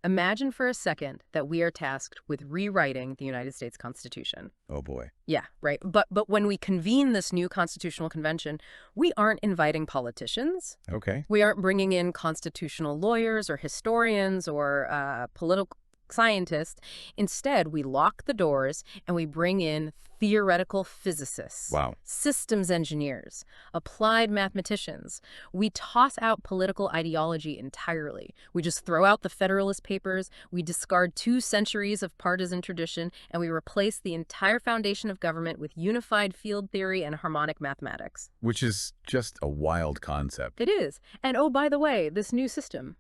Imagine for a second that we are tasked with rewriting the United States Constitution. Oh, boy. Yeah, right. But when we convene this new constitutional convention, we aren't inviting politicians. Okay. We aren't bringing in constitutional lawyers or historians or political scientists. Instead, we lock the doors and we bring in theoretical physicists, Wow. systems engineers, applied mathematicians. We toss out political ideology entirely. We just throw out the Federalist Papers, we discard 2 centuries of partisan tradition, and we replace the entire foundation of government with unified field theory and harmonic mathematics. Which is just a wild concept. It is. And oh, by the way, this new system,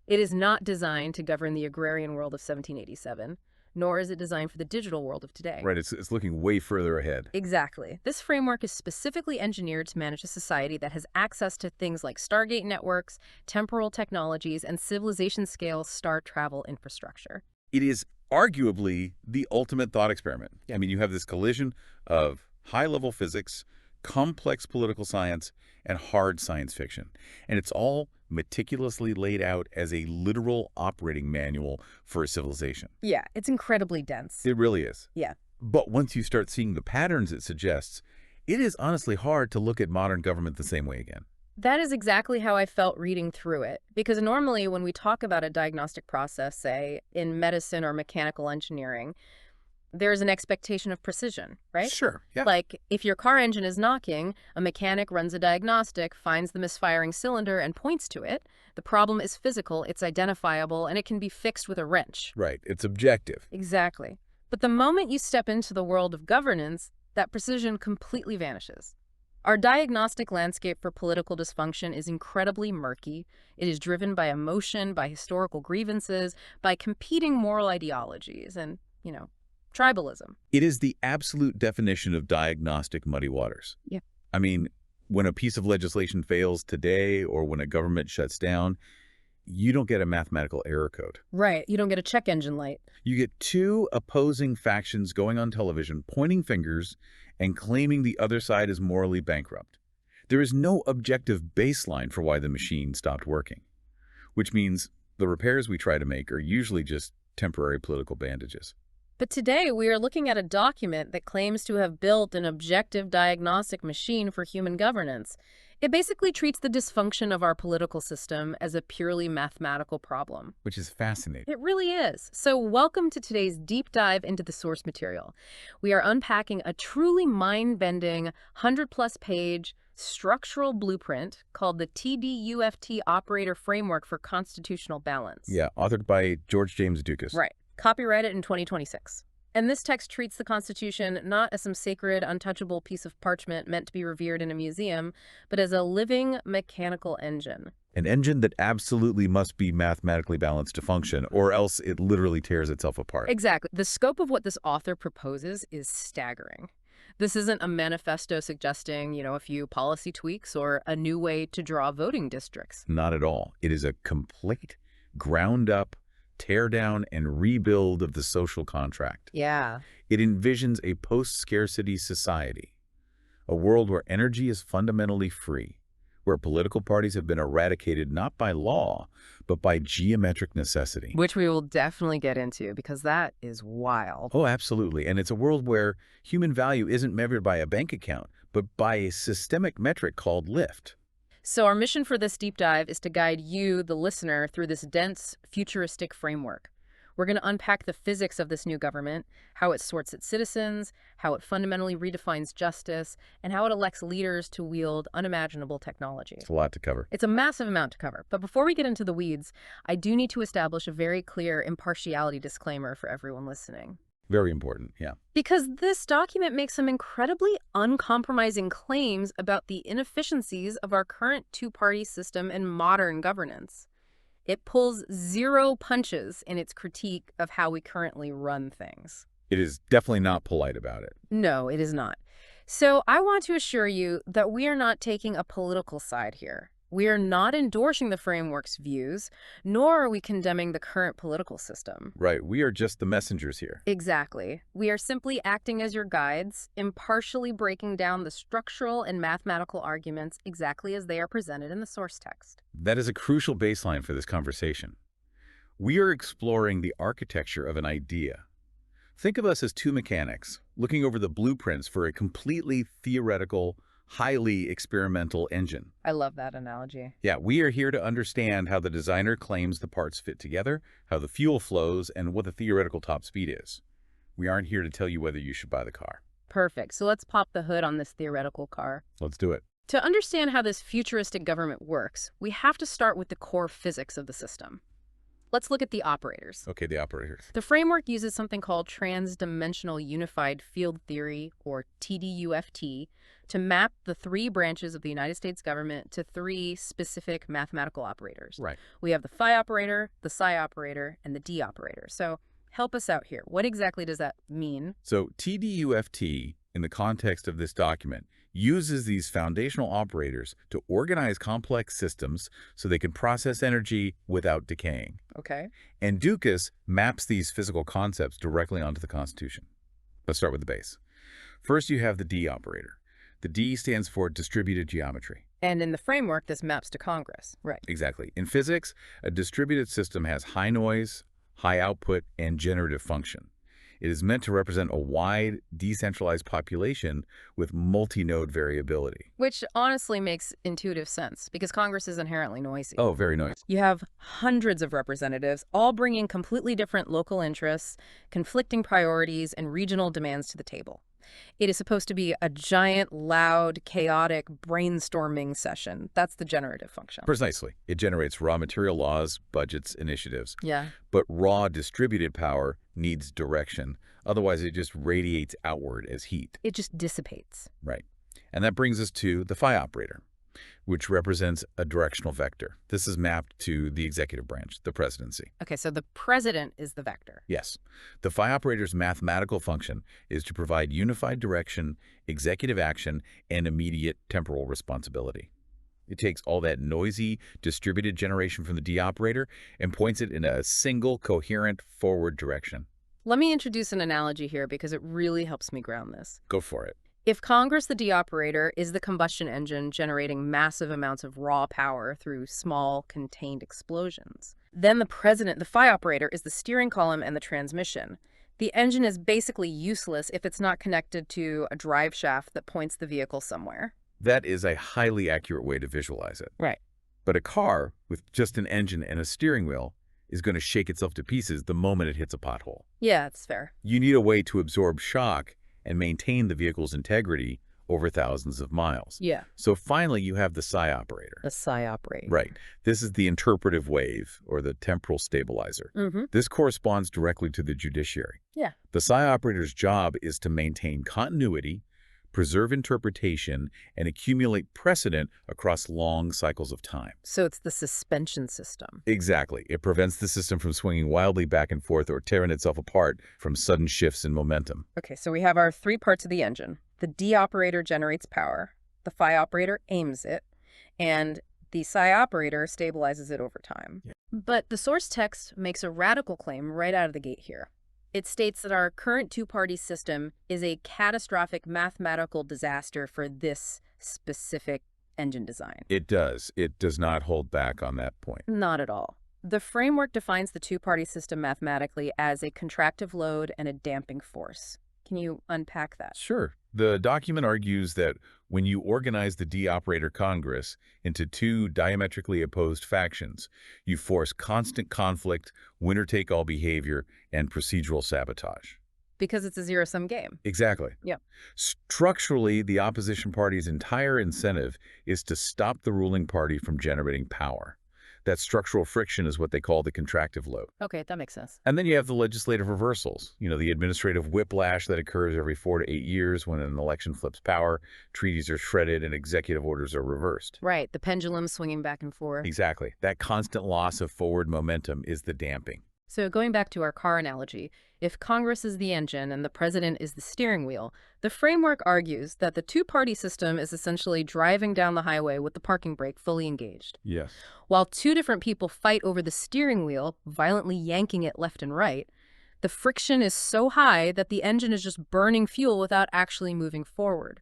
it is not designed to govern the agrarian world of 1787, nor is it designed for the digital world of today. Right, it's looking way further ahead. Exactly. This framework is specifically engineered to manage a society that has access to things like Stargate networks, temporal technologies, and civilization-scale star travel infrastructure. It is arguably the ultimate thought experiment. I mean, you have this collision of high-level physics, complex political science, and hard science fiction. And it's all meticulously laid out as a literal operating manual for a civilization. Yeah, it's incredibly dense. It really is. Yeah. But once you start seeing the patterns it suggests, it is honestly hard to look at modern government the same way again. That is exactly how I felt reading through it. Because normally when we talk about a diagnostic process, say, in medicine or mechanical engineering, there's an expectation of precision, right? Sure, yeah. Like, if your car engine is knocking, a mechanic runs a diagnostic, finds the misfiring cylinder, and points to it. The problem is physical, it's identifiable, and it can be fixed with a wrench. Right, it's objective. Exactly. But the moment you step into the world of governance, that precision completely vanishes. Our diagnostic landscape for political dysfunction is incredibly murky. It is driven by emotion, by historical grievances, by competing moral ideologies, and, tribalism. It is the absolute definition of diagnostic muddy waters. Yeah. I mean, when a piece of legislation fails today or when a government shuts down, you don't get a mathematical error code. Right. You don't get a check engine light. You get 2 opposing factions going on television, pointing fingers, and claiming the other side is morally bankrupt. There is no objective baseline for why the machine stopped working, which means the repairs we try to make are usually just temporary political bandages. But today we are looking at a document that claims to have built an objective diagnostic machine for human governance. It basically treats the dysfunction of our political system as a purely mathematical problem. Which is fascinating. It really is. So welcome to today's deep dive into the source material. We are unpacking a truly mind-bending 100-plus page structural blueprint called the TDUFT Operator Framework for Constitutional Balance. Yeah, authored by George James Dukas. Right. Copyrighted in 2026. And this text treats the Constitution not as some sacred, untouchable piece of parchment meant to be revered in a museum, but as a living mechanical engine. An engine that absolutely must be mathematically balanced to function, or else it literally tears itself apart. Exactly. The scope of what this author proposes is staggering. This isn't a manifesto suggesting, a few policy tweaks or a new way to draw voting districts. Not at all. It is a complete, ground-up, tear down and rebuild of the social contract. Yeah. It envisions a post-scarcity society, a world where energy is fundamentally free, where political parties have been eradicated not by law, but by geometric necessity. Which we will definitely get into, because that is wild. Oh, absolutely. And it's a world where human value isn't measured by a bank account, but by a systemic metric called lift. So our mission for this deep dive is to guide you, the listener, through this dense, futuristic framework. We're going to unpack the physics of this new government, how it sorts its citizens, how it fundamentally redefines justice, and how it elects leaders to wield unimaginable technology. It's a lot to cover. It's a massive amount to cover. But before we get into the weeds, I do need to establish a very clear impartiality disclaimer for everyone listening. Very important, yeah. Because this document makes some incredibly uncompromising claims about the inefficiencies of our current two-party system and modern governance. It pulls 0 punches in its critique of how we currently run things. It is definitely not polite about it. No, it is not. So I want to assure you that we are not taking a political side here. We are not endorsing the framework's views, nor are we condemning the current political system. Right, we are just the messengers here. Exactly. We are simply acting as your guides, impartially breaking down the structural and mathematical arguments exactly as they are presented in the source text. That is a crucial baseline for this conversation. We are exploring the architecture of an idea. Think of us as two mechanics looking over the blueprints for a completely theoretical, highly experimental engine. I love that analogy. Yeah, we are here to understand how the designer claims the parts fit together, how the fuel flows, and what the theoretical top speed is. We aren't here to tell you whether you should buy the car. Perfect. So let's pop the hood on this theoretical car. Let's do it. To understand how this futuristic government works, we have to start with the core physics of the system. Let's look at the operators. Okay, the operators. The framework uses something called Trans-Dimensional Unified Field Theory, or TDUFT, to map the three branches of the United States government to three specific mathematical operators. Right. We have the phi operator, the psi operator, and the d operator. So help us out here. What exactly does that mean? So TDUFT, in the context of this document, uses these foundational operators to organize complex systems so they can process energy without decaying. Okay. And Dukas maps these physical concepts directly onto the Constitution. Let's start with the base. First, you have the D operator. The D stands for distributed geometry. And in the framework, this maps to Congress. Right. Exactly. In physics, a distributed system has high noise, high output, and generative function. It is meant to represent a wide, decentralized population with multi-node variability. Which honestly makes intuitive sense, because Congress is inherently noisy. Oh, very noisy. You have hundreds of representatives, all bringing completely different local interests, conflicting priorities, and regional demands to the table. It is supposed to be a giant, loud, chaotic brainstorming session. That's the generative function. Precisely. It generates raw material laws, budgets, initiatives. Yeah. But raw distributed power needs direction. Otherwise, it just radiates outward as heat. It just dissipates. Right. And that brings us to the phi operator, which represents a directional vector. This is mapped to the executive branch, the presidency. Okay, so the president is the vector. Yes. The phi operator's mathematical function is to provide unified direction, executive action, and immediate temporal responsibility. It takes all that noisy, distributed generation from the D operator and points it in a single, coherent, forward direction. Let me introduce an analogy here because it really helps me ground this. Go for it. If Congress, the D operator, is the combustion engine generating massive amounts of raw power through small, contained explosions, then the president, the phi operator, is the steering column and the transmission. The engine is basically useless if it's not connected to a drive shaft that points the vehicle somewhere. That is a highly accurate way to visualize it. Right. But a car with just an engine and a steering wheel is going to shake itself to pieces the moment it hits a pothole. Yeah, it's fair. You need a way to absorb shock and maintain the vehicle's integrity over thousands of miles. Yeah. So finally, you have the psi operator. The psi operator. Right. This is the interpretive wave, or the temporal stabilizer. This corresponds directly to the judiciary. Yeah. The psi operator's job is to maintain continuity, preserve interpretation, and accumulate precedent across long cycles of time. So it's the suspension system. Exactly. It prevents the system from swinging wildly back and forth or tearing itself apart from sudden shifts in momentum. Okay, so we have our three parts of the engine. The D operator generates power, the phi operator aims it, and the psi operator stabilizes it over time. Yeah. But the source text makes a radical claim right out of the gate here. It states that our current two-party system is a catastrophic mathematical disaster for this specific engine design. It does. It does not hold back on that point. Not at all. The framework defines the two-party system mathematically as a contractive load and a damping force. Can you unpack that? Sure. The document argues that when you organize the D operator Congress into two diametrically opposed factions, you force constant conflict, winner-take-all behavior, and procedural sabotage. Because it's a zero-sum game. Exactly. Yeah. Structurally, the opposition party's entire incentive is to stop the ruling party from generating power. That structural friction is what they call the contractive load. Okay, that makes sense. And then you have the legislative reversals, the administrative whiplash that occurs every 4 to 8 years when an election flips power, treaties are shredded, and executive orders are reversed. Right, the pendulum swinging back and forth. Exactly. That constant loss of forward momentum is the damping. So going back to our car analogy, if Congress is the engine and the president is the steering wheel, the framework argues that the two-party system is essentially driving down the highway with the parking brake fully engaged. Yes. While two different people fight over the steering wheel, violently yanking it left and right, the friction is so high that the engine is just burning fuel without actually moving forward.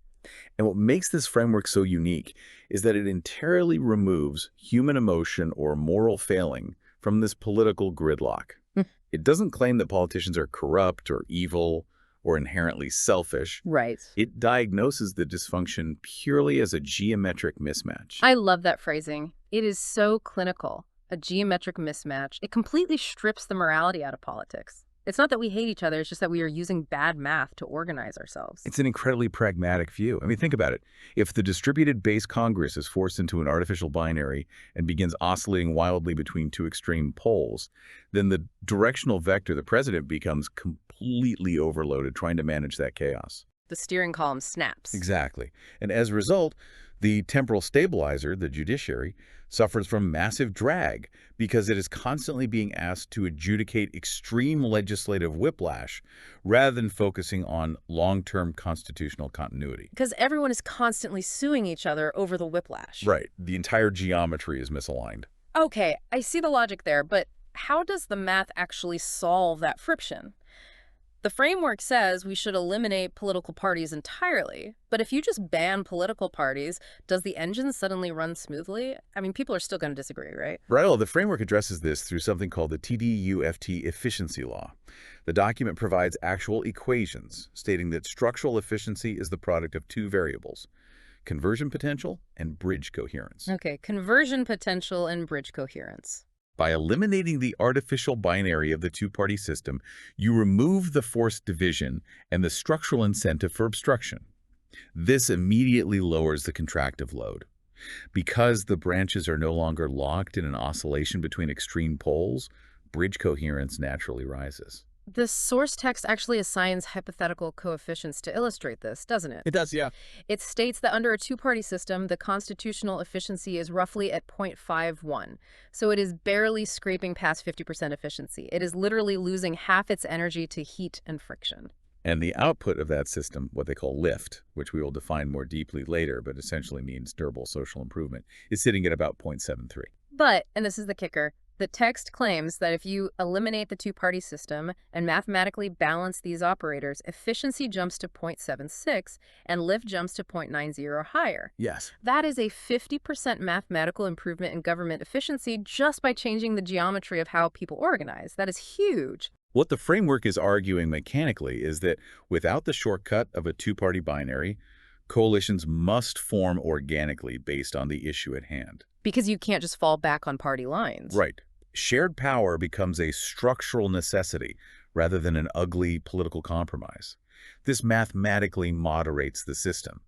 And what makes this framework so unique is that it entirely removes human emotion or moral failing from this political gridlock. Hmm. It doesn't claim that politicians are corrupt or evil or inherently selfish. Right. It diagnoses the dysfunction purely as a geometric mismatch. I love that phrasing. It is so clinical. A geometric mismatch. It completely strips the morality out of politics. It's not that we hate each other, it's just that we are using bad math to organize ourselves. It's an incredibly pragmatic view. I mean, think about it. If the distributed base Congress is forced into an artificial binary and begins oscillating wildly between two extreme poles, then the directional vector, the president, becomes completely overloaded trying to manage that chaos. The steering column snaps. Exactly. And as a result, the temporal stabilizer, the judiciary, suffers from massive drag because it is constantly being asked to adjudicate extreme legislative whiplash rather than focusing on long-term constitutional continuity. Because everyone is constantly suing each other over the whiplash. Right. The entire geometry is misaligned. Okay, I see the logic there, but how does the math actually solve that friction? The framework says we should eliminate political parties entirely, but if you just ban political parties, does the engine suddenly run smoothly? I mean, people are still going to disagree, right? Right. Well, the framework addresses this through something called the TDUFT efficiency law. The document provides actual equations stating that structural efficiency is the product of two variables: conversion potential and bridge coherence. Okay, conversion potential and bridge coherence. By eliminating the artificial binary of the two-party system, you remove the forced division and the structural incentive for obstruction. This immediately lowers the contractive load. Because the branches are no longer locked in an oscillation between extreme poles, bridge coherence naturally rises. The source text actually assigns hypothetical coefficients to illustrate this, doesn't it? It does, yeah. It states that under a two-party system, the constitutional efficiency is roughly at 0.51. So it is barely scraping past 50% efficiency. It is literally losing half its energy to heat and friction. And the output of that system, what they call lift, which we will define more deeply later, but essentially means durable social improvement, is sitting at about 0.73. But, and this is the kicker, the text claims that if you eliminate the two-party system and mathematically balance these operators, efficiency jumps to 0.76 and lift jumps to 0.90 higher. Yes. That is a 50% mathematical improvement in government efficiency just by changing the geometry of how people organize. That is huge. What the framework is arguing mechanically is that without the shortcut of a two-party binary, coalitions must form organically based on the issue at hand. Because you can't just fall back on party lines. Right. Shared power becomes a structural necessity rather than an ugly political compromise. This mathematically moderates the system.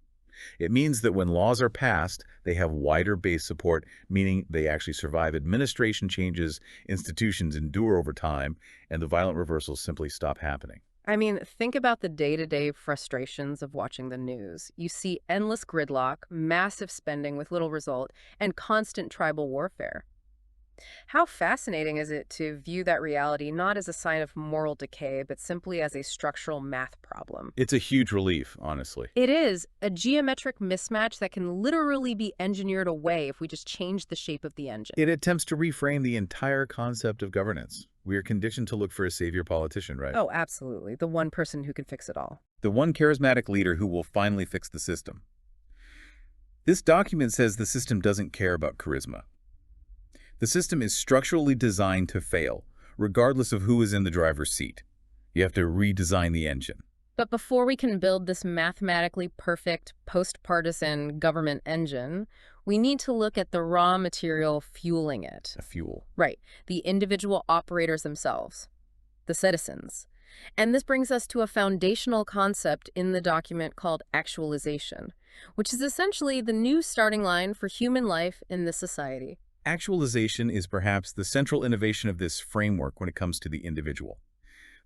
It means that when laws are passed, they have wider base support, meaning they actually survive administration changes, institutions endure over time, and the violent reversals simply stop happening. I mean, think about the day-to-day frustrations of watching the news. You see endless gridlock, massive spending with little result, and constant tribal warfare. How fascinating is it to view that reality not as a sign of moral decay, but simply as a structural math problem? It's a huge relief, honestly. It is a geometric mismatch that can literally be engineered away if we just change the shape of the engine. It attempts to reframe the entire concept of governance. We are conditioned to look for a savior politician, right? Oh, absolutely. The one person who can fix it all. The one charismatic leader who will finally fix the system. This document says the system doesn't care about charisma. The system is structurally designed to fail, regardless of who is in the driver's seat. You have to redesign the engine. But before we can build this mathematically perfect post-partisan government engine, we need to look at the raw material fueling it. A fuel. Right. The individual operators themselves, the citizens. And this brings us to a foundational concept in the document called actualization, which is essentially the new starting line for human life in this society. Actualization is perhaps the central innovation of this framework when it comes to the individual.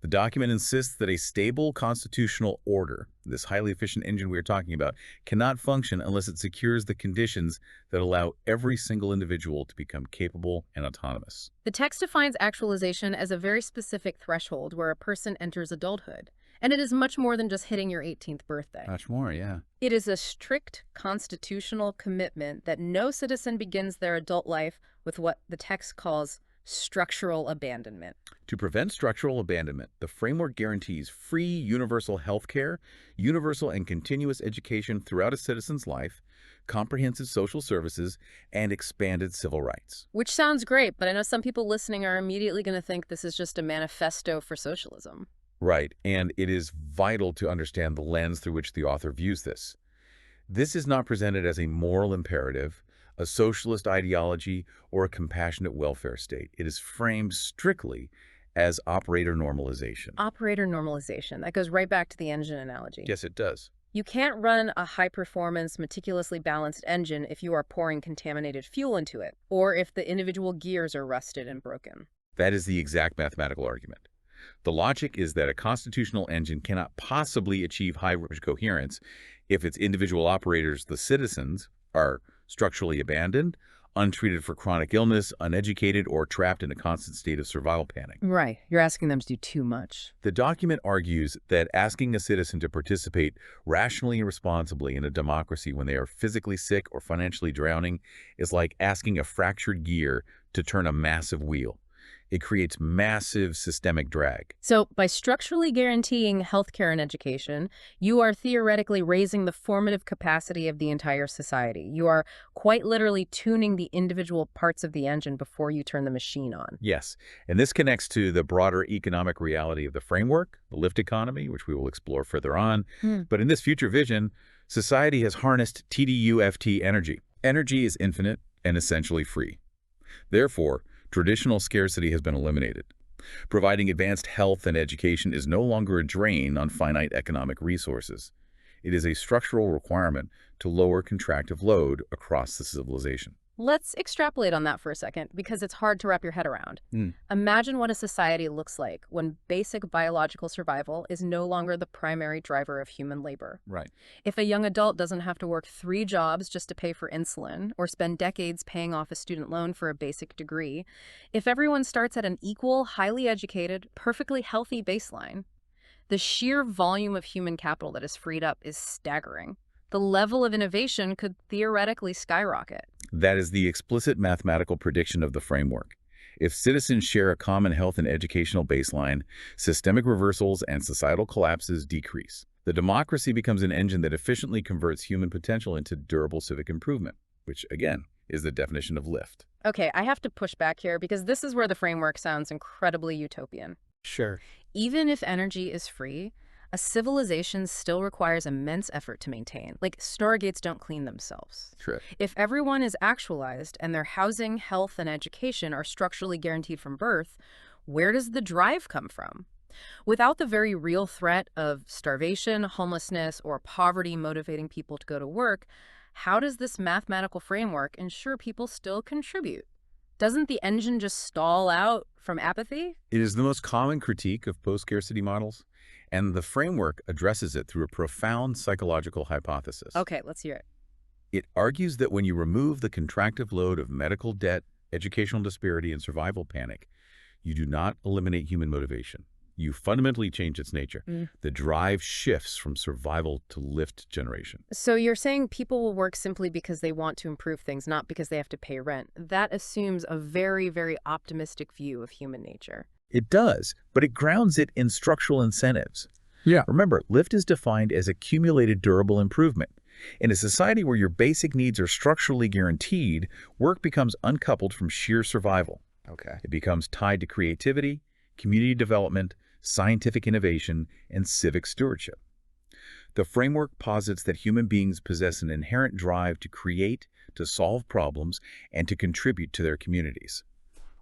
The document insists that a stable constitutional order, this highly efficient engine we are talking about, cannot function unless it secures the conditions that allow every single individual to become capable and autonomous. The text defines actualization as a very specific threshold where a person enters adulthood. And it is much more than just hitting your 18th birthday. Much more, yeah. It is a strict constitutional commitment that no citizen begins their adult life with what the text calls Structural abandonment. To prevent structural abandonment, the framework guarantees free universal health care, universal and continuous education throughout a citizen's life, comprehensive social services, and expanded civil rights. Which sounds great, but I know some people listening are immediately going to think this is just a manifesto for socialism. Right, and it is vital to understand the lens through which the author views this. This is not presented as a moral imperative, a socialist ideology, or a compassionate welfare state. It is framed strictly as operator normalization. Operator normalization. That goes right back to the engine analogy. Yes, it does. You can't run a high-performance, meticulously balanced engine if you are pouring contaminated fuel into it, or if the individual gears are rusted and broken. That is the exact mathematical argument. The logic is that a constitutional engine cannot possibly achieve high coherence if its individual operators, the citizens, are structurally abandoned, untreated for chronic illness, uneducated, or trapped in a constant state of survival panic. Right. You're asking them to do too much. The document argues that asking a citizen to participate rationally and responsibly in a democracy when they are physically sick or financially drowning is like asking a fractured gear to turn a massive wheel. It creates massive systemic drag. So by structurally guaranteeing healthcare and education, you are theoretically raising the formative capacity of the entire society. You are quite literally tuning the individual parts of the engine before you turn the machine on. Yes, and this connects to the broader economic reality of the framework, the lift economy, which we will explore further on. But in this future vision, society has harnessed TDUFT energy. Energy is infinite and essentially free. Therefore, traditional scarcity has been eliminated. Providing advanced health and education is no longer a drain on finite economic resources. It is a structural requirement to lower contractive load across the civilization. Let's extrapolate on that for a second, because it's hard to wrap your head around. Imagine what a society looks like when basic biological survival is no longer the primary driver of human labor. Right. If a young adult doesn't have to work 3 jobs just to pay for insulin or spend decades paying off a student loan for a basic degree, if everyone starts at an equal, highly educated, perfectly healthy baseline, the sheer volume of human capital that is freed up is staggering. The level of innovation could theoretically skyrocket. That is the explicit mathematical prediction of the framework. If citizens share a common health and educational baseline, systemic reversals and societal collapses decrease. The democracy becomes an engine that efficiently converts human potential into durable civic improvement, which, again, is the definition of lift. Okay, I have to push back here because this is where the framework sounds incredibly utopian. Sure. Even if energy is free, a civilization still requires immense effort to maintain. Like, stargates don't clean themselves. Sure. If everyone is actualized and their housing, health, and education are structurally guaranteed from birth, where does the drive come from? Without the very real threat of starvation, homelessness, or poverty motivating people to go to work, how does this mathematical framework ensure people still contribute? Doesn't the engine just stall out from apathy? It is the most common critique of post-scarcity models, and the framework addresses it through a profound psychological hypothesis. Okay, let's hear it. It argues that when you remove the contractive load of medical debt, educational disparity, and survival panic, you do not eliminate human motivation. You fundamentally change its nature. The drive shifts from survival to lift generation. So you're saying people will work simply because they want to improve things, not because they have to pay rent. That assumes a very, very optimistic view of human nature. It does, but it grounds it in structural incentives. Yeah. Remember, lift is defined as accumulated durable improvement. In a society where your basic needs are structurally guaranteed, work becomes uncoupled from sheer survival. Okay. It becomes tied to creativity, community development, scientific innovation, and civic stewardship. The framework posits that human beings possess an inherent drive to create, to solve problems, and to contribute to their communities.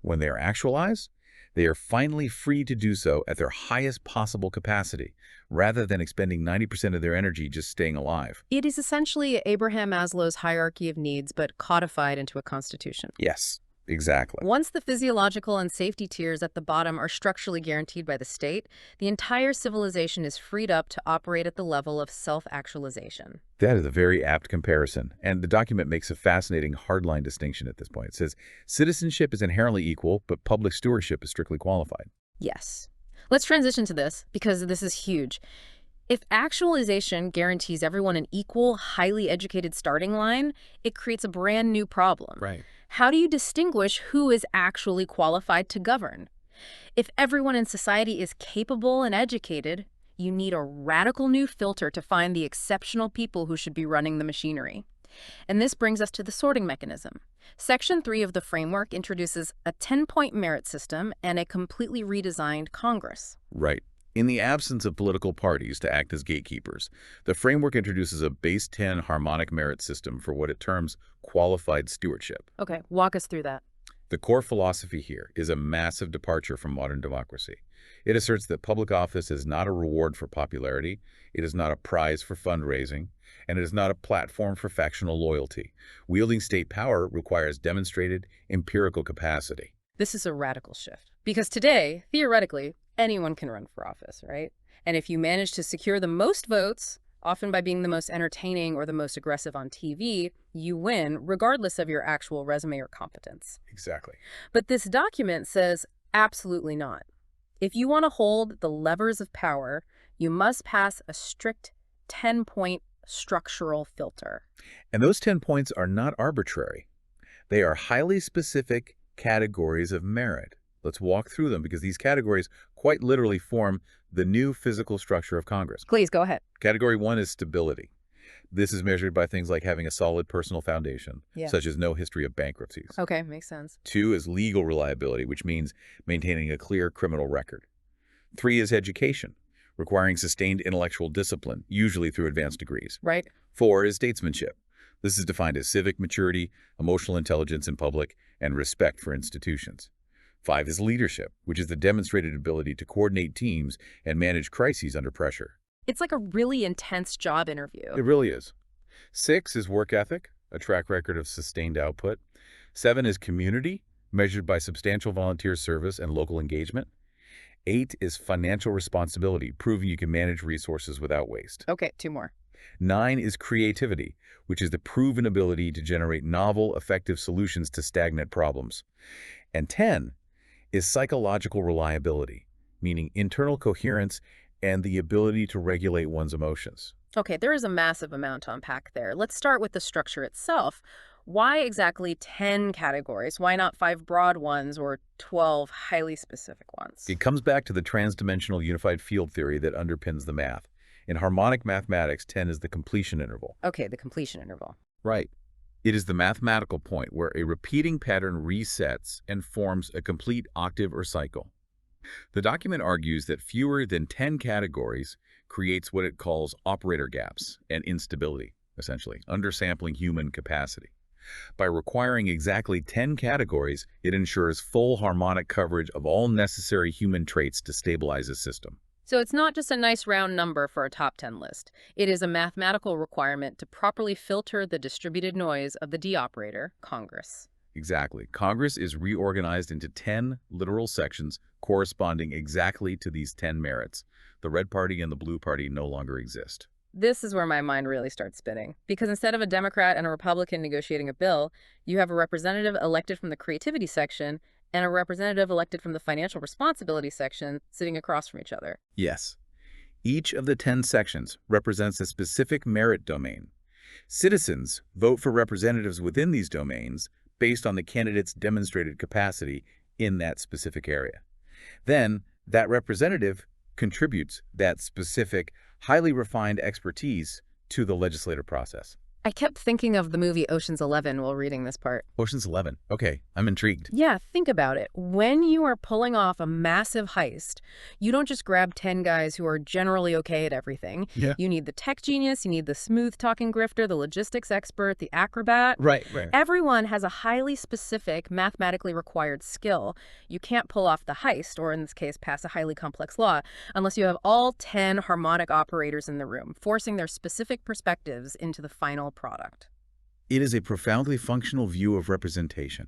When they are actualized, they are finally free to do so at their highest possible capacity, rather than expending 90% of their energy just staying alive. It is essentially Abraham Maslow's hierarchy of needs, but codified into a constitution. Yes, exactly. Once the physiological and safety tiers at the bottom are structurally guaranteed by the state, the entire civilization is freed up to operate at the level of self-actualization. That is a very apt comparison, and the document makes a fascinating hardline distinction at this point. It says, citizenship is inherently equal, but public stewardship is strictly qualified. Yes. Let's transition to this, because this is huge. If actualization guarantees everyone an equal, highly educated starting line, it creates a brand new problem. Right. How do you distinguish who is actually qualified to govern? If everyone in society is capable and educated, you need a radical new filter to find the exceptional people who should be running the machinery. And this brings us to the sorting mechanism. Section 3 of the framework introduces a 10-point merit system and a completely redesigned Congress. Right. In the absence of political parties to act as gatekeepers, the framework introduces a base 10 harmonic merit system for what it terms qualified stewardship. Okay, walk us through that. The core philosophy here is a massive departure from modern democracy. It asserts that public office is not a reward for popularity, it is not a prize for fundraising, and it is not a platform for factional loyalty. Wielding state power requires demonstrated empirical capacity. This is a radical shift. Because today, theoretically, anyone can run for office, right? And if you manage to secure the most votes, often by being the most entertaining or the most aggressive on TV, you win, regardless of your actual resume or competence. Exactly. But this document says absolutely not. If you want to hold the levers of power, you must pass a strict 10-point structural filter. And those 10 points are not arbitrary. They are highly specific categories of merit. Let's walk through them because these categories quite literally form the new physical structure of Congress. Please, go ahead. Category 1 is stability. This is measured by things like having a solid personal foundation, such as no history of bankruptcies. Okay, makes sense. 2 is legal reliability, which means maintaining a clear criminal record. 3 is education, requiring sustained intellectual discipline, usually through advanced degrees. Right. 4 is statesmanship. This is defined as civic maturity, emotional intelligence in public, and respect for institutions. 5 is leadership, which is the demonstrated ability to coordinate teams and manage crises under pressure. It's like a really intense job interview. It really is. 6 is work ethic, a track record of sustained output. 7 is community, measured by substantial volunteer service and local engagement. 8 is financial responsibility, proving you can manage resources without waste. Okay, 2 more. 9 is creativity, which is the proven ability to generate novel, effective solutions to stagnant problems. And 10 is psychological reliability, meaning internal coherence and the ability to regulate one's emotions. Okay, there is a massive amount to unpack there. Let's start with the structure itself. Why exactly 10 categories? Why not 5 broad ones or 12 highly specific ones? It comes back to the transdimensional unified field theory that underpins the math. In harmonic mathematics, 10 is the completion interval. Okay, the completion interval. Right. It is the mathematical point where a repeating pattern resets and forms a complete octave or cycle. The document argues that fewer than 10 categories creates what it calls operator gaps and instability, essentially, undersampling human capacity. By requiring exactly 10 categories, it ensures full harmonic coverage of all necessary human traits to stabilize a system. So it's not just a nice round number for a top 10 list. It is a mathematical requirement to properly filter the distributed noise of the D operator, Congress. Exactly. Congress is reorganized into 10 literal sections corresponding exactly to these 10 merits. The red party and the blue party no longer exist. This is where my mind really starts spinning. Because instead of a Democrat and a Republican negotiating a bill, you have a representative elected from the creativity section and a representative elected from the financial responsibility section sitting across from each other. Yes. Each of the 10 sections represents a specific merit domain. Citizens vote for representatives within these domains based on the candidate's demonstrated capacity in that specific area. Then, that representative contributes that specific, highly refined expertise to the legislative process. I kept thinking of the movie Ocean's 11 while reading this part. Ocean's 11. Okay, I'm intrigued. Yeah, think about it. When you are pulling off a massive heist, you don't just grab 10 guys who are generally okay at everything. Yeah. You need the tech genius, you need the smooth-talking grifter, the logistics expert, the acrobat. Right. Everyone has a highly specific, mathematically required skill. You can't pull off the heist, or in this case, pass a highly complex law, unless you have all 10 harmonic operators in the room, forcing their specific perspectives into the final product. It is a profoundly functional view of representation.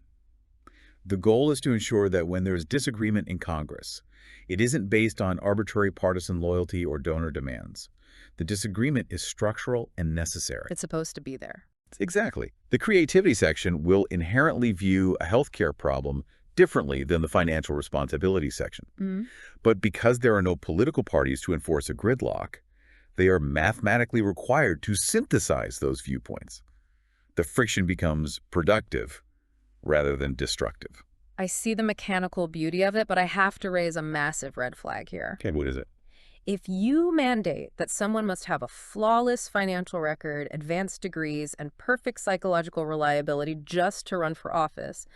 The goal is to ensure that when there is disagreement in Congress, it isn't based on arbitrary partisan loyalty or donor demands. The disagreement is structural and necessary. It's supposed to be there. Exactly. The creativity section will inherently view a healthcare problem differently than the financial responsibility section. Mm-hmm. But because there are no political parties to enforce a gridlock, they are mathematically required to synthesize those viewpoints. The friction becomes productive, rather than destructive. I see the mechanical beauty of it, but I have to raise a massive red flag here. Okay, what is it? If you mandate that someone must have a flawless financial record, advanced degrees, and perfect psychological reliability just to run for office,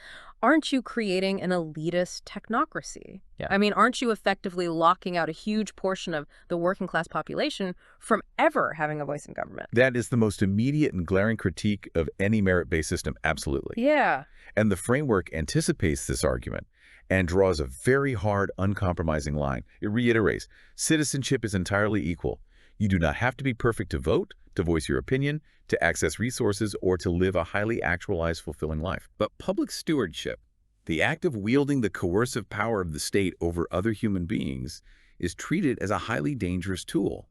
aren't you creating an elitist technocracy? Yeah. I mean, aren't you effectively locking out a huge portion of the working class population from ever having a voice in government? That is the most immediate and glaring critique of any merit-based system, absolutely. Yeah. And the framework anticipates this argument and draws a very hard, uncompromising line. It reiterates, citizenship is entirely equal. You do not have to be perfect to vote, to voice your opinion, to access resources, or to live a highly actualized, fulfilling life. But public stewardship, the act of wielding the coercive power of the state over other human beings, is treated as a highly dangerous tool.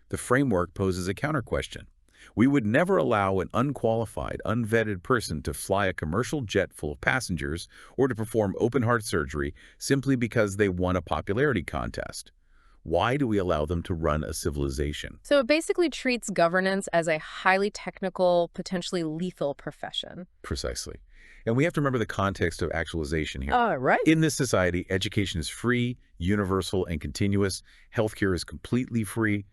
The framework poses a counter-question. We would never allow an unqualified, unvetted person to fly a commercial jet full of passengers or to perform open-heart surgery simply because they won a popularity contest. Why do we allow them to run a civilization? So it basically treats governance as a highly technical, potentially lethal profession. Precisely. And we have to remember the context of actualization here. Right. In this society, education is free, universal, and continuous. Healthcare is completely free.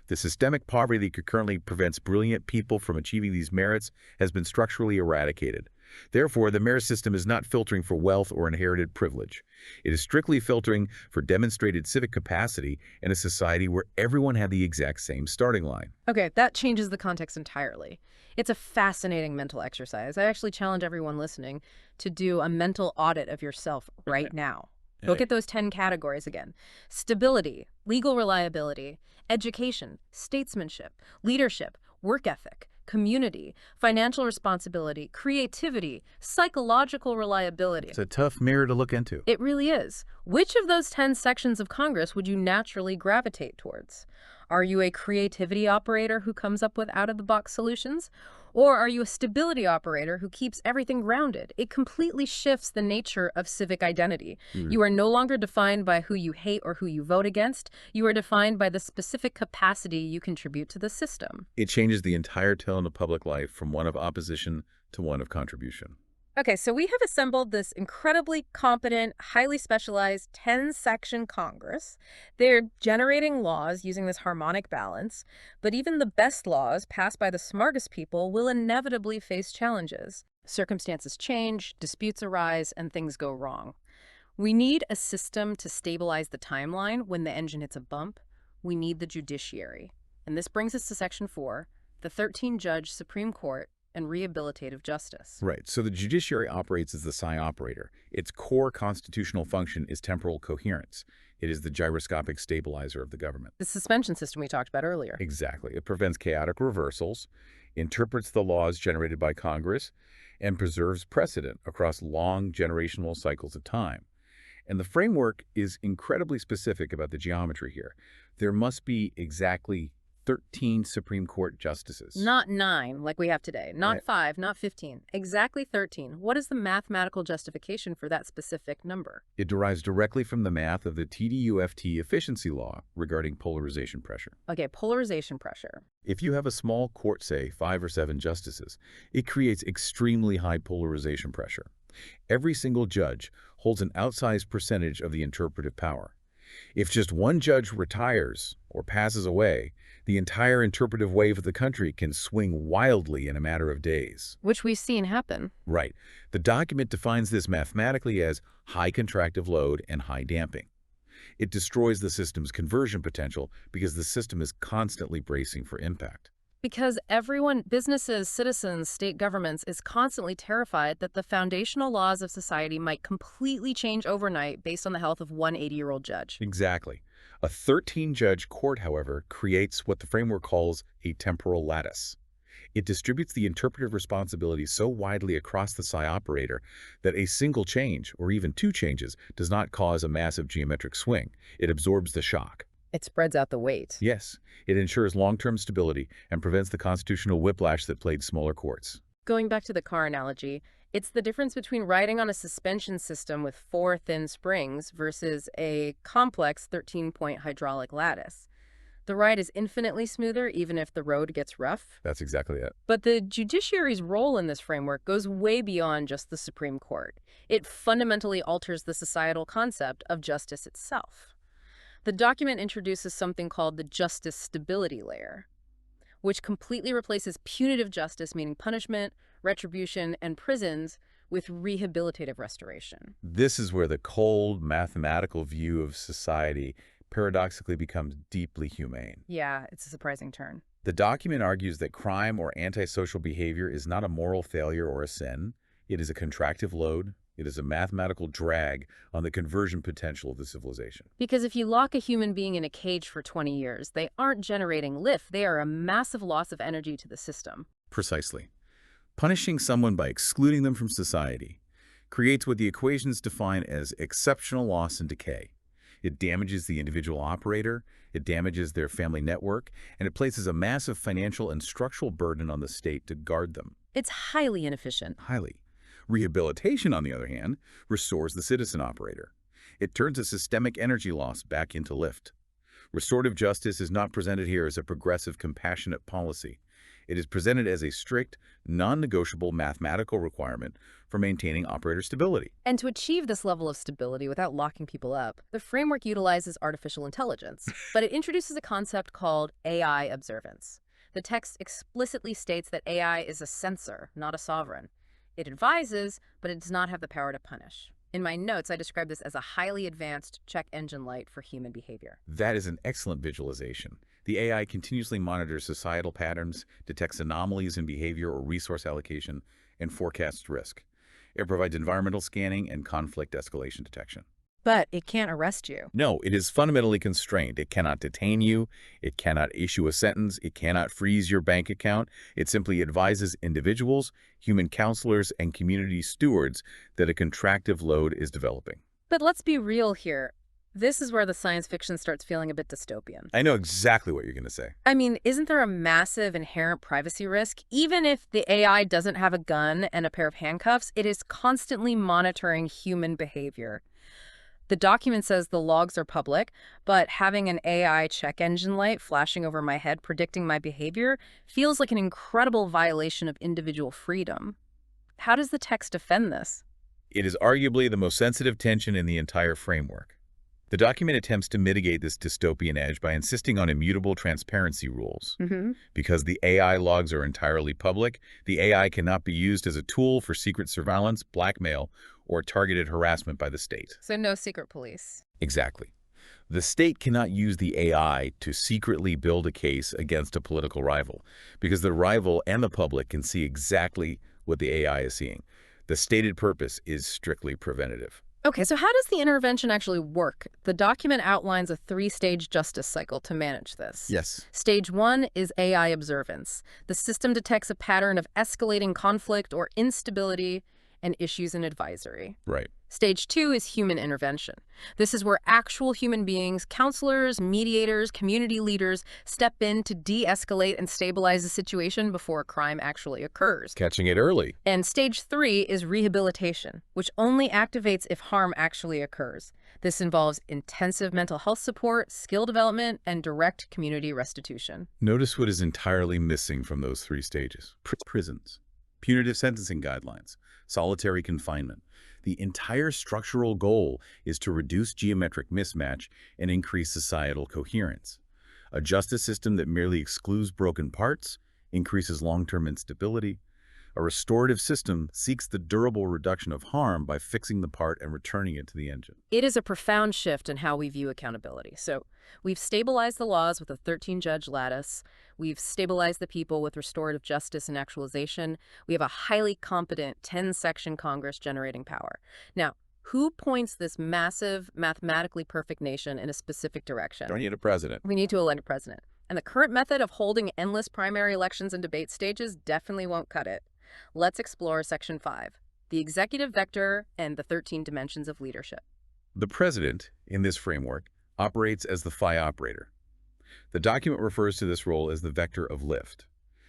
The systemic poverty that currently prevents brilliant people from achieving these merits has been structurally eradicated. Therefore, the merit system is not filtering for wealth or inherited privilege. It is strictly filtering for demonstrated civic capacity in a society where everyone had the exact same starting line. Okay, that changes the context entirely. It's a fascinating mental exercise. I actually challenge everyone listening to do a mental audit of yourself right now. Look at those 10 categories again. Stability, legal reliability, education, statesmanship, leadership, work ethic, community, financial responsibility, creativity, psychological reliability. It's a tough mirror to look into. It really is. Which of those 10 sections of Congress would you naturally gravitate towards? Are you a creativity operator who comes up with out-of-the-box solutions? Or are you a stability operator who keeps everything grounded? It completely shifts the nature of civic identity. You are no longer defined by who you hate or who you vote against. You are defined by the specific capacity you contribute to the system. It changes the entire tone of public life from one of opposition to one of contribution. Okay, so we have assembled this incredibly competent, highly specialized 10-section Congress. They're generating laws using this harmonic balance, but even the best laws passed by the smartest people will inevitably face challenges. Circumstances change, disputes arise, and things go wrong. We need a system to stabilize the timeline when the engine hits a bump. We need the judiciary. And this brings us to Section 4, the 13-judge Supreme Court and rehabilitative justice. Right. So the judiciary operates as the psi operator. Its core constitutional function is temporal coherence. It is the gyroscopic stabilizer of the government. The suspension system we talked about earlier. Exactly. It prevents chaotic reversals, interprets the laws generated by Congress, and preserves precedent across long generational cycles of time. And the framework is incredibly specific about the geometry here. There must be exactly 13 Supreme Court justices. Not 9, like we have today. Not 5, not 15. Exactly 13. What is the mathematical justification for that specific number? It derives directly from the math of the TDUFT efficiency law regarding polarization pressure. Okay, polarization pressure. If you have a small court, say 5 or 7 justices, it creates extremely high polarization pressure. Every single judge holds an outsized percentage of the interpretive power. If just one judge retires or passes away, the entire interpretive wave of the country can swing wildly in a matter of days. Which we've seen happen. Right. The document defines this mathematically as high contractive load and high damping. It destroys the system's conversion potential because the system is constantly bracing for impact. Because everyone, businesses, citizens, state governments, is constantly terrified that the foundational laws of society might completely change overnight based on the health of one 80-year-old judge. Exactly. A 13-judge court, however, creates what the framework calls a temporal lattice. It distributes the interpretive responsibility so widely across the psi operator that a single change, or even 2 changes, does not cause a massive geometric swing. It absorbs the shock. It spreads out the weight. Yes, it ensures long-term stability and prevents the constitutional whiplash that plagued smaller courts. Going back to the car analogy, it's the difference between riding on a suspension system with 4 thin springs versus a complex 13-point hydraulic lattice. The ride is infinitely smoother even if the road gets rough. That's exactly it. But the judiciary's role in this framework goes way beyond just the Supreme Court. It fundamentally alters the societal concept of justice itself. The document introduces something called the justice stability layer, which completely replaces punitive justice, meaning punishment, retribution, and prisons, with rehabilitative restoration. This is where the cold, mathematical view of society paradoxically becomes deeply humane. Yeah, it's a surprising turn. The document argues that crime or antisocial behavior is not a moral failure or a sin. It is a contractive load. It is a mathematical drag on the conversion potential of the civilization. Because if you lock a human being in a cage for 20 years, they aren't generating lift. They are a massive loss of energy to the system. Precisely. Punishing someone by excluding them from society creates what the equations define as exceptional loss and decay. It damages the individual operator, it damages their family network, and it places a massive financial and structural burden on the state to guard them. It's highly inefficient. Highly. Rehabilitation, on the other hand, restores the citizen operator. It turns a systemic energy loss back into lift. Restorative justice is not presented here as a progressive, compassionate policy. It is presented as a strict, non-negotiable mathematical requirement for maintaining operator stability. And to achieve this level of stability without locking people up, the framework utilizes artificial intelligence, but it introduces a concept called AI observance. The text explicitly states that AI is a censor, not a sovereign. It advises, but it does not have the power to punish. In my notes, I describe this as a highly advanced check engine light for human behavior. That is an excellent visualization. The AI continuously monitors societal patterns, detects anomalies in behavior or resource allocation, and forecasts risk. It provides environmental scanning and conflict escalation detection. But it can't arrest you. No, it is fundamentally constrained. It cannot detain you. It cannot issue a sentence. It cannot freeze your bank account. It simply advises individuals, human counselors, and community stewards that a contractive load is developing. But let's be real here. This is where the science fiction starts feeling a bit dystopian. I know exactly what you're going to say. I mean, isn't there a massive inherent privacy risk? Even if the AI doesn't have a gun and a pair of handcuffs, it is constantly monitoring human behavior. The document says the logs are public, but having an AI check engine light flashing over my head predicting my behavior feels like an incredible violation of individual freedom. How does the text defend this? It is arguably the most sensitive tension in the entire framework. The document attempts to mitigate this dystopian edge by insisting on immutable transparency rules. Because the AI logs are entirely public, the AI cannot be used as a tool for secret surveillance, blackmail, or targeted harassment by the state. So no secret police. Exactly. The state cannot use the AI to secretly build a case against a political rival, because the rival and the public can see exactly what the AI is seeing. The stated purpose is strictly preventative. Okay, so how does the intervention actually work? The document outlines a three-stage justice cycle to manage this. Yes. Stage 1 is AI observance. The system detects a pattern of escalating conflict or instability and issues an advisory. Right. Stage 2 is human intervention. This is where actual human beings, counselors, mediators, community leaders step in to de-escalate and stabilize the situation before a crime actually occurs. Catching it early. And stage 3 is rehabilitation, which only activates if harm actually occurs. This involves intensive mental health support, skill development, and direct community restitution. Notice what is entirely missing from those three stages. Prisons, punitive sentencing guidelines, solitary confinement. The entire structural goal is to reduce geometric mismatch and increase societal coherence. A justice system that merely excludes broken parts increases long-term instability. A restorative system seeks the durable reduction of harm by fixing the part and returning it to the engine. It is a profound shift in how we view accountability. So we've stabilized the laws with a 13-judge lattice. We've stabilized the people with restorative justice and actualization. We have a highly competent 10-section Congress generating power. Now, who points this massive, mathematically perfect nation in a specific direction? Don't need a president. We need to elect a president. And the current method of holding endless primary elections and debate stages definitely won't cut it. Let's explore Section 5, the executive vector and the 13 dimensions of leadership. The president, in this framework, operates as the phi operator. The document refers to this role as the vector of lift.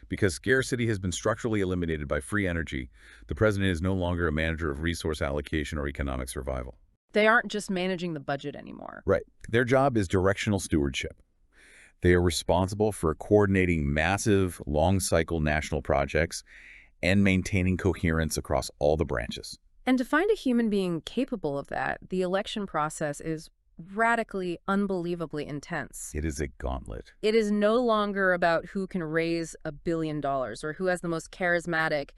Because scarcity has been structurally eliminated by free energy, the president is no longer a manager of resource allocation or economic survival. They aren't just managing the budget anymore. Right. Their job is directional stewardship. They are responsible for coordinating massive, long-cycle national projects and maintaining coherence across all the branches. And to find a human being capable of that, the election process is radically, unbelievably intense. It is a gauntlet. It is no longer about who can raise $1 billion or who has the most charismatic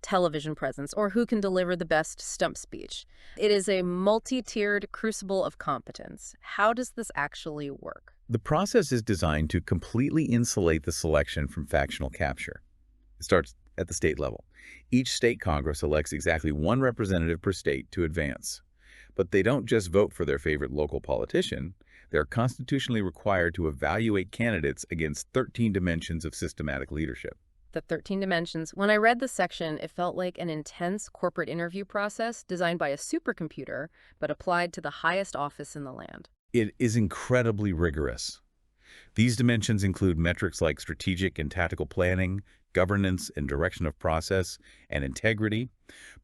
television presence or who can deliver the best stump speech. It is a multi-tiered crucible of competence. How does this actually work? The process is designed to completely insulate the selection from factional capture. It starts at the state level. Each state Congress elects exactly one representative per state to advance. But they don't just vote for their favorite local politician. They're constitutionally required to evaluate candidates against 13 dimensions of systematic leadership. The 13 dimensions. When I read this section, it felt like an intense corporate interview process designed by a supercomputer, but applied to the highest office in the land. It is incredibly rigorous. These dimensions include metrics like strategic and tactical planning, governance and direction of process, and integrity.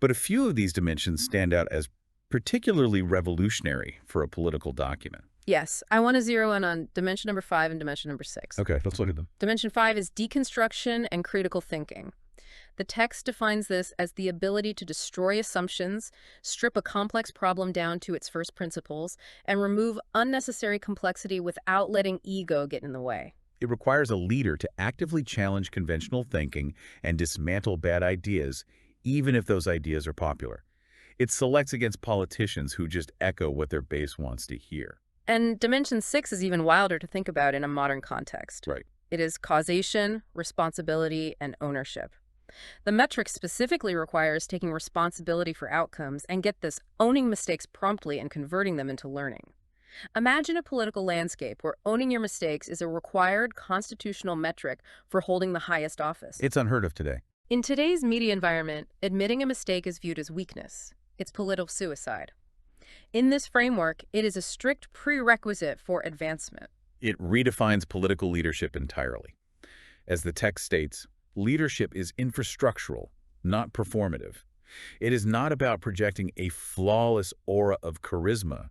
But a few of these dimensions stand out as particularly revolutionary for a political document. Yes, I want to zero in on dimension number 5 and dimension number 6. Okay, let's look at them. Dimension 5 is deconstruction and critical thinking. The text defines this as the ability to destroy assumptions, strip a complex problem down to its first principles, and remove unnecessary complexity without letting ego get in the way. It requires a leader to actively challenge conventional thinking and dismantle bad ideas, even if those ideas are popular. It selects against politicians who just echo what their base wants to hear. And dimension 6 is even wilder to think about in a modern context. Right. It is causation, responsibility, and ownership. The metric specifically requires taking responsibility for outcomes and, get this, owning mistakes promptly and converting them into learning. Imagine a political landscape where owning your mistakes is a required constitutional metric for holding the highest office. It's unheard of today. In today's media environment, admitting a mistake is viewed as weakness. It's political suicide. In this framework, it is a strict prerequisite for advancement. It redefines political leadership entirely. As the text states, leadership is infrastructural, not performative. It is not about projecting a flawless aura of charisma.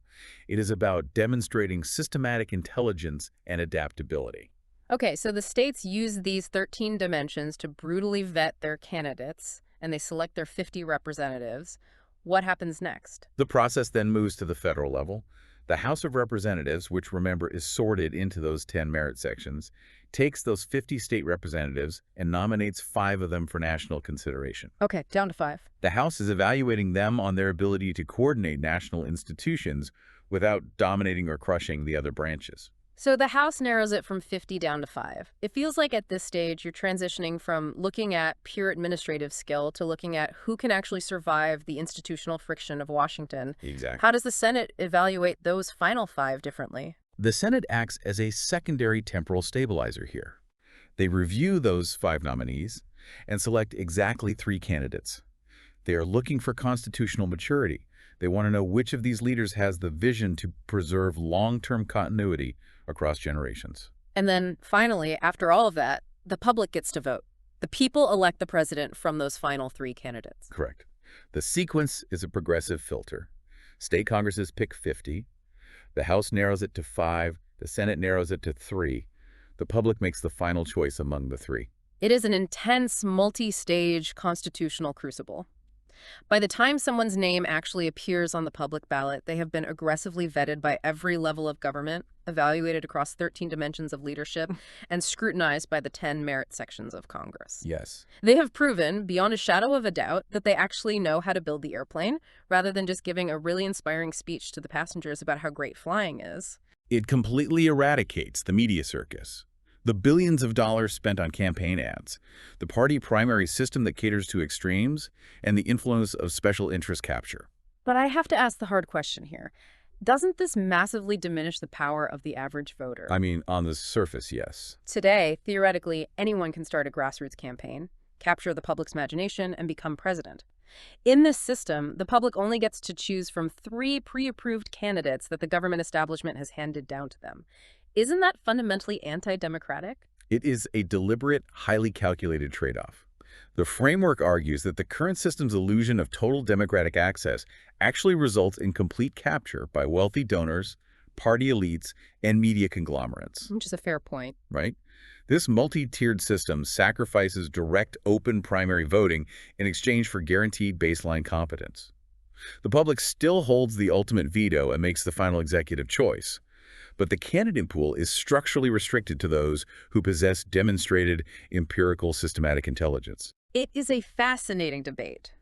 It is about demonstrating systematic intelligence and adaptability. Okay, so the states use these 13 dimensions to brutally vet their candidates, and they select their 50 representatives. What happens next? The process then moves to the federal level. The House of Representatives, which remember is sorted into those 10 merit sections, takes those 50 state representatives and nominates 5 of them for national consideration. Okay, down to 5. The House is evaluating them on their ability to coordinate national institutions without dominating or crushing the other branches. So the House narrows it from 50 down to 5. It feels like at this stage you're transitioning from looking at pure administrative skill to looking at who can actually survive the institutional friction of Washington. Exactly. How does the Senate evaluate those final 5 differently? The Senate acts as a secondary temporal stabilizer here. They review those 5 nominees and select exactly 3 candidates. They are looking for constitutional maturity. They want to know which of these leaders has the vision to preserve long-term continuity across generations. And then finally, after all of that, the public gets to vote. The people elect the president from those final 3 candidates. Correct. The sequence is a progressive filter. State Congresses pick 50. The House narrows it to 5. The Senate narrows it to 3. The public makes the final choice among the 3. It is an intense, multi-stage constitutional crucible. By the time someone's name actually appears on the public ballot, they have been aggressively vetted by every level of government, evaluated across 13 dimensions of leadership, and scrutinized by the 10 merit sections of Congress. Yes. They have proven, beyond a shadow of a doubt, that they actually know how to build the airplane, rather than just giving a really inspiring speech to the passengers about how great flying is. It completely eradicates the media circus. The billions of dollars spent on campaign ads, the party primary system that caters to extremes, and the influence of special interest capture. But I have to ask the hard question here. Doesn't this massively diminish the power of the average voter? I mean, on the surface, yes. Today, theoretically, anyone can start a grassroots campaign, capture the public's imagination, and become president. In this system, the public only gets to choose from 3 pre-approved candidates that the government establishment has handed down to them. Isn't that fundamentally anti-democratic? It is a deliberate, highly calculated trade-off. The framework argues that the current system's illusion of total democratic access actually results in complete capture by wealthy donors, party elites, and media conglomerates, Which is a fair point. right? This multi-tiered system sacrifices direct, open primary voting in exchange for guaranteed baseline competence. The public still holds the ultimate veto and makes the final executive choice, but the candidate pool is structurally restricted to those who possess demonstrated empirical systematic intelligence. It is a fascinating debate.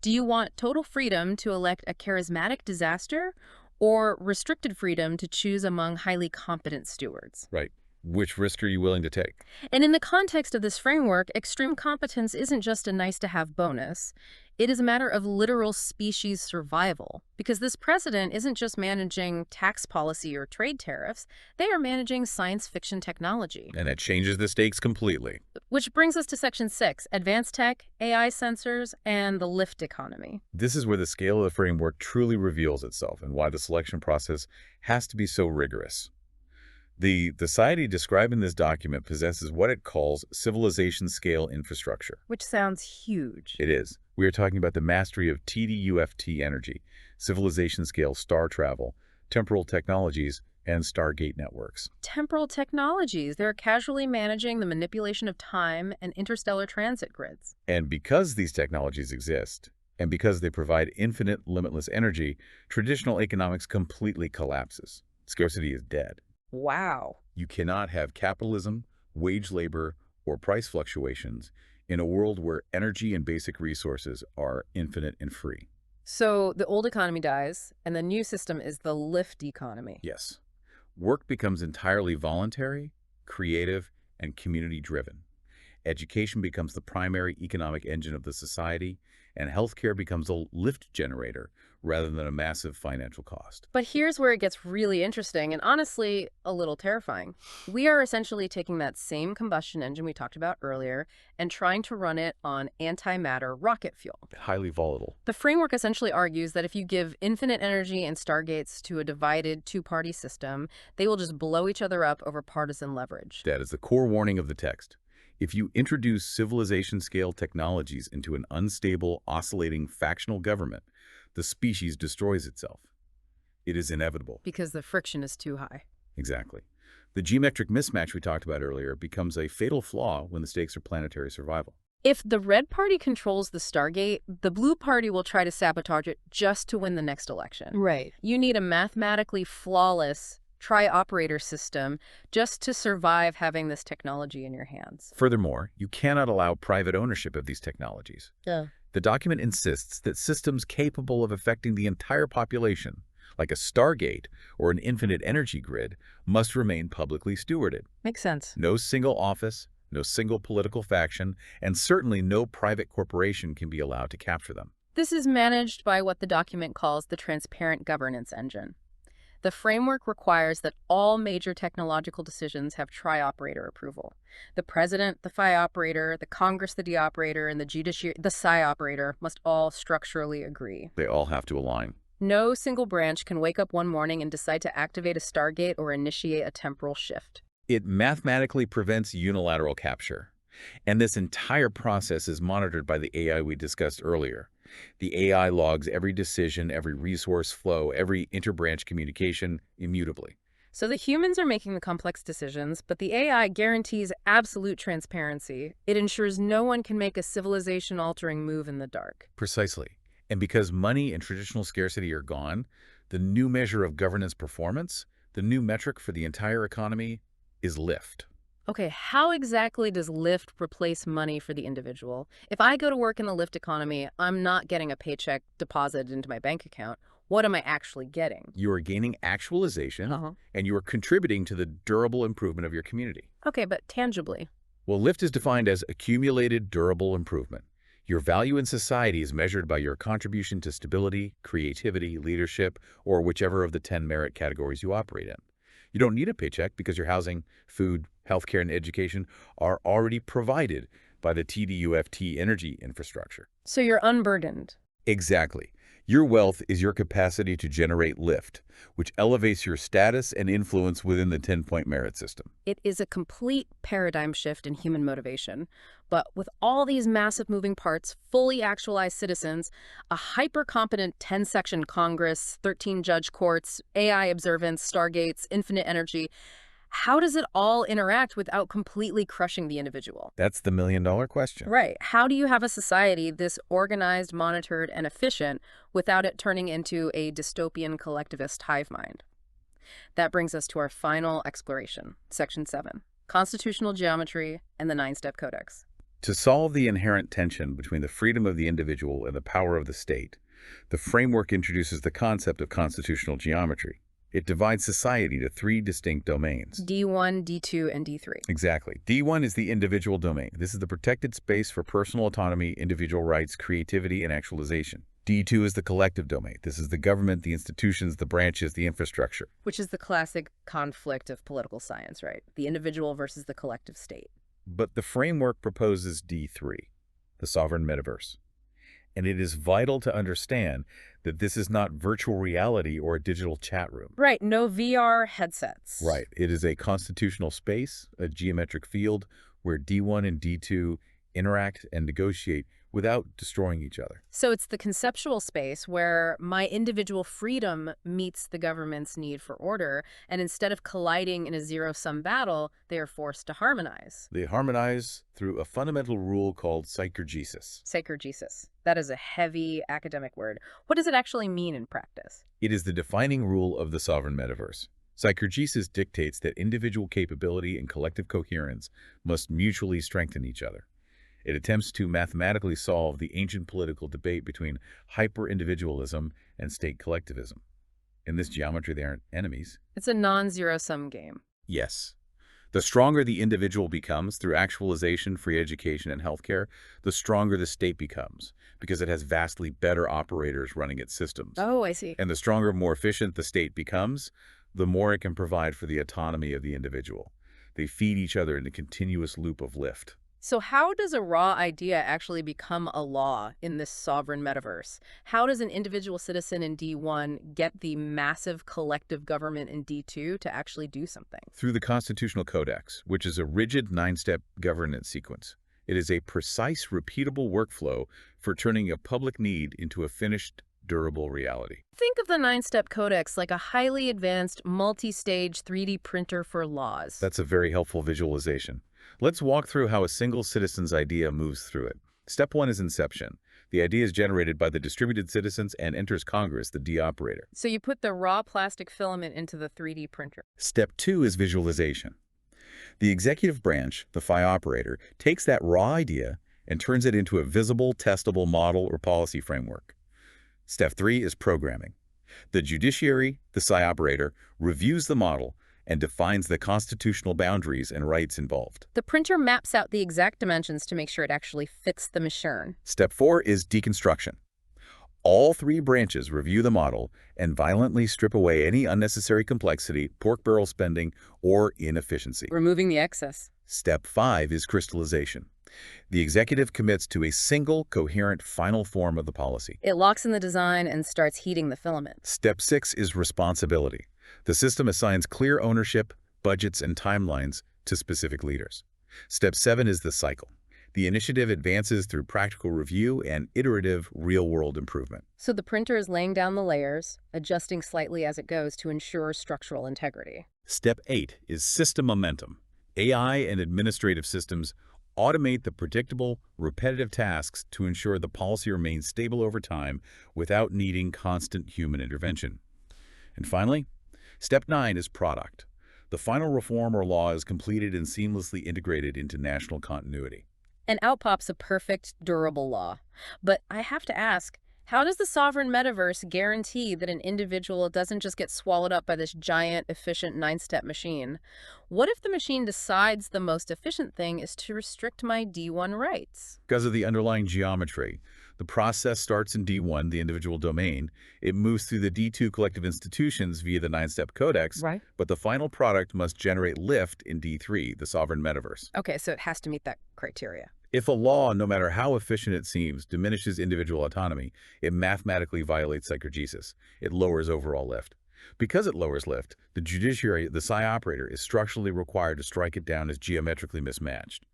Do you want total freedom to elect a charismatic disaster or restricted freedom to choose among highly competent stewards? Right. Which risk are you willing to take? And in the context of this framework, extreme competence isn't just a nice-to-have bonus. It is a matter of literal species survival, because this president isn't just managing tax policy or trade tariffs, they are managing science fiction technology. And that changes the stakes completely. Which brings us to Section 6, Advanced Tech, AI sensors, and the lift economy. This is where the scale of the framework truly reveals itself and why the selection process has to be so rigorous. The society described in this document possesses what it calls civilization-scale infrastructure. Which sounds huge. It is. We are talking about the mastery of TDUFT energy, civilization-scale star travel, temporal technologies, and Stargate networks. Temporal technologies. They're casually managing the manipulation of time and interstellar transit grids. And because these technologies exist, and because they provide infinite, limitless energy, traditional economics completely collapses. Scarcity is dead. Wow. You cannot have capitalism, wage labor, or price fluctuations in a world where energy and basic resources are infinite and free. So the old economy dies, and the new system is the lift economy. Yes. Work becomes entirely voluntary, creative, and community-driven. Education becomes the primary economic engine of the society, and healthcare becomes a lift generator rather than a massive financial cost. But here's where it gets really interesting and honestly a little terrifying. We are essentially taking that same combustion engine we talked about earlier and trying to run it on antimatter rocket fuel. Highly volatile. The framework essentially argues that if you give infinite energy and stargates to a divided two-party system, they will just blow each other up over partisan leverage. That is the core warning of the text. If you introduce civilization-scale technologies into an unstable, oscillating factional government, the species destroys itself. It is inevitable. Because the friction is too high. Exactly. The geometric mismatch we talked about earlier becomes a fatal flaw when the stakes are planetary survival. If the red party controls the Stargate, the blue party will try to sabotage it just to win the next election. Right. You need a mathematically flawless tri-operator system just to survive having this technology in your hands. Furthermore, you cannot allow private ownership of these technologies. Yeah. The document insists that systems capable of affecting the entire population, like a Stargate or an infinite energy grid, must remain publicly stewarded. Makes sense. No single office, no single political faction, and certainly no private corporation can be allowed to capture them. This is managed by what the document calls the transparent governance engine. The framework requires that all major technological decisions have tri-operator approval. The president, the phi operator, the Congress, the D operator, and the judiciary, the psi operator, must all structurally agree. They all have to align. No single branch can wake up one morning and decide to activate a Stargate or initiate a temporal shift. It mathematically prevents unilateral capture. And this entire process is monitored by the AI we discussed earlier. The AI logs every decision, every resource flow, every interbranch communication immutably. So the humans are making the complex decisions, but the AI guarantees absolute transparency. It ensures no one can make a civilization-altering move in the dark. Precisely. And because money and traditional scarcity are gone, the new measure of governance performance, the new metric for the entire economy, is lift. Okay, how exactly does lift replace money for the individual? If I go to work in the lift economy, I'm not getting a paycheck deposited into my bank account. What am I actually getting? You are gaining actualization, and you are contributing to the durable improvement of your community. Okay, but tangibly. Well, lift is defined as accumulated durable improvement. Your value in society is measured by your contribution to stability, creativity, leadership, or whichever of the 10 merit categories you operate in. You don't need a paycheck because your housing, food, healthcare, and education are already provided by the TDUFT energy infrastructure. So you're unburdened. Exactly. Your wealth is your capacity to generate lift, which elevates your status and influence within the 10-point merit system. It is a complete paradigm shift in human motivation. But with all these massive moving parts, fully actualized citizens, a hyper-competent 10-section Congress, 13-judge courts, AI observance, stargates, infinite energy, how does it all interact without completely crushing the individual? That's the million-dollar question. Right. How do you have a society this organized, monitored, and efficient without it turning into a dystopian collectivist hive mind? That brings us to our final exploration, Section 7, Constitutional Geometry and the Nine-Step Codex. To solve the inherent tension between the freedom of the individual and the power of the state, the framework introduces the concept of constitutional geometry. It divides society into 3 distinct domains. D1, D2, and D3. Exactly. D1 is the individual domain. This is the protected space for personal autonomy, individual rights, creativity, and actualization. D2 is the collective domain. This is the government, the institutions, the branches, the infrastructure. Which is the classic conflict of political science, right? The individual versus the collective state. But the framework proposes D3, the sovereign metaverse. And it is vital to understand that this is not virtual reality or a digital chat room. Right, no VR headsets. Right. It is a constitutional space, a geometric field, where D1 and D2 interact and negotiate without destroying each other. So it's the conceptual space where my individual freedom meets the government's need for order, and instead of colliding in a zero-sum battle, they are forced to harmonize. They harmonize through a fundamental rule called psychergesis. Psychergesis. That is a heavy academic word. What does it actually mean in practice? It is the defining rule of the sovereign metaverse. Psychergesis dictates that individual capability and collective coherence must mutually strengthen each other. It attempts to mathematically solve the ancient political debate between hyper-individualism and state collectivism. In this geometry, they aren't enemies. It's a non-zero-sum game. Yes. The stronger the individual becomes through actualization, free education, and healthcare, the stronger the state becomes, because it has vastly better operators running its systems. Oh, I see. And the stronger, more efficient the state becomes, the more it can provide for the autonomy of the individual. They feed each other in a continuous loop of lift. So how does a raw idea actually become a law in this sovereign metaverse? How does an individual citizen in D1 get the massive collective government in D2 to actually do something? Through the Constitutional Codex, which is a rigid 9-step governance sequence. It is a precise, repeatable workflow for turning a public need into a finished, durable reality. Think of the 9-step codex like a highly advanced, multi-stage 3D printer for laws. That's a very helpful visualization. Let's walk through how a single citizen's idea moves through it. Step 1 is inception. The idea is generated by the distributed citizens and enters Congress, the D operator. So you put the raw plastic filament into the 3D printer. Step 2 is visualization. The executive branch, the Phi operator, takes that raw idea and turns it into a visible, testable model or policy framework. Step 3 is programming. The judiciary, the Psi operator, reviews the model and defines the constitutional boundaries and rights involved. The printer maps out the exact dimensions to make sure it actually fits the machine. Step 4 is deconstruction. All 3 branches review the model and violently strip away any unnecessary complexity, pork barrel spending, or inefficiency. Removing the excess. Step 5 is crystallization. The executive commits to a single, coherent, final form of the policy. It locks in the design and starts heating the filament. Step 6 is responsibility. The system assigns clear ownership, budgets, and timelines to specific leaders. Step 7 is the cycle. The initiative advances through practical review and iterative real-world improvement. So the printer is laying down the layers, adjusting slightly as it goes to ensure structural integrity. Step 8 is system momentum. AI and administrative systems automate the predictable, repetitive tasks to ensure the policy remains stable over time without needing constant human intervention. And finally, Step 9 is product. The final reform or law is completed and seamlessly integrated into national continuity. And out pops a perfect, durable law. But I have to ask, how does the sovereign metaverse guarantee that an individual doesn't just get swallowed up by this giant, efficient 9-step machine? What if the machine decides the most efficient thing is to restrict my D1 rights? Because of the underlying geometry, the process starts in D1, the individual domain. It moves through the D2 collective institutions via the 9-step codex, Right. but the final product must generate lift in D3, the sovereign metaverse. Okay, so it has to meet that criteria. If a law, no matter how efficient it seems, diminishes individual autonomy, it mathematically violates psychogesis. It lowers overall lift. Because it lowers lift, the judiciary, the psi operator, is structurally required to strike it down as geometrically mismatched.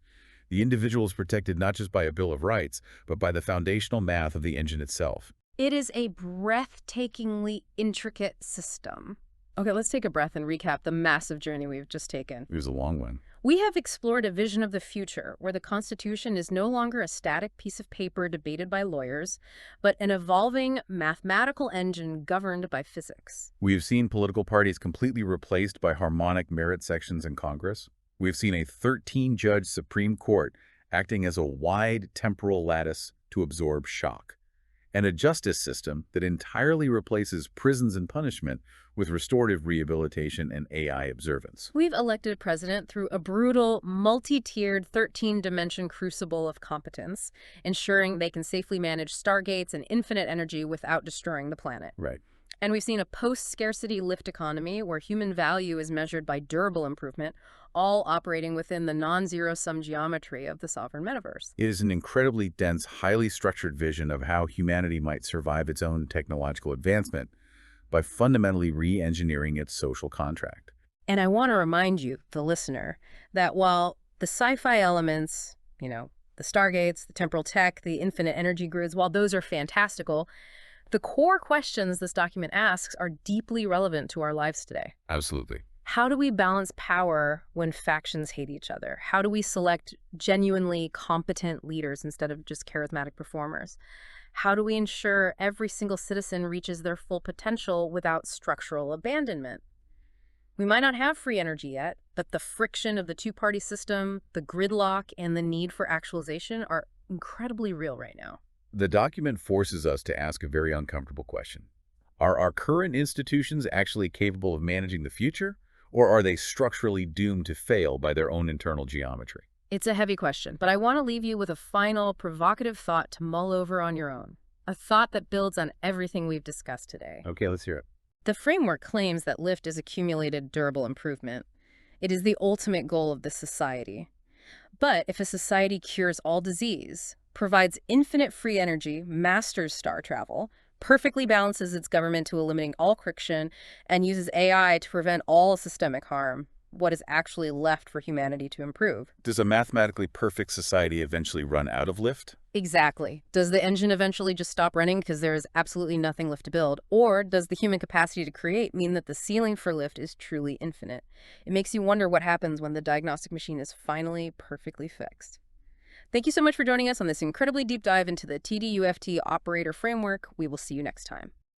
The individual is protected not just by a Bill of Rights, but by the foundational math of the engine itself. It is a breathtakingly intricate system. Okay, let's take a breath and recap the massive journey we've just taken. It was a long one. We have explored a vision of the future where the Constitution is no longer a static piece of paper debated by lawyers, but an evolving mathematical engine governed by physics. We have seen political parties completely replaced by harmonic merit sections in Congress. We have seen a 13-judge Supreme Court acting as a wide temporal lattice to absorb shock, and a justice system that entirely replaces prisons and punishment with restorative rehabilitation and AI observance. We've elected a president through a brutal, multi-tiered 13-dimension crucible of competence, ensuring they can safely manage stargates and infinite energy without destroying the planet. Right. And we've seen a post-scarcity lift economy where human value is measured by durable improvement, all operating within the non-zero-sum geometry of the sovereign metaverse. It is an incredibly dense, highly structured vision of how humanity might survive its own technological advancement by fundamentally re-engineering its social contract. And I want to remind you, the listener, that while the sci-fi elements, the stargates, the temporal tech, the infinite energy grids, while those are fantastical, the core questions this document asks are deeply relevant to our lives today. Absolutely. How do we balance power when factions hate each other? How do we select genuinely competent leaders instead of just charismatic performers? How do we ensure every single citizen reaches their full potential without structural abandonment? We might not have free energy yet, but the friction of the two-party system, the gridlock, and the need for actualization are incredibly real right now. The document forces us to ask a very uncomfortable question. Are our current institutions actually capable of managing the future, or are they structurally doomed to fail by their own internal geometry? It's a heavy question, but I want to leave you with a final, provocative thought to mull over on your own. A thought that builds on everything we've discussed today. Okay, let's hear it. The framework claims that lift is accumulated durable improvement. It is the ultimate goal of this society. But if a society cures all disease, provides infinite free energy, masters star travel, perfectly balances its government to eliminating all friction, and uses AI to prevent all systemic harm, what is actually left for humanity to improve? Does a mathematically perfect society eventually run out of lift? Exactly. Does the engine eventually just stop running because there is absolutely nothing left to build? Or does the human capacity to create mean that the ceiling for lift is truly infinite? It makes you wonder what happens when the diagnostic machine is finally perfectly fixed. Thank you so much for joining us on this incredibly deep dive into the TDUFT operator framework. We will see you next time.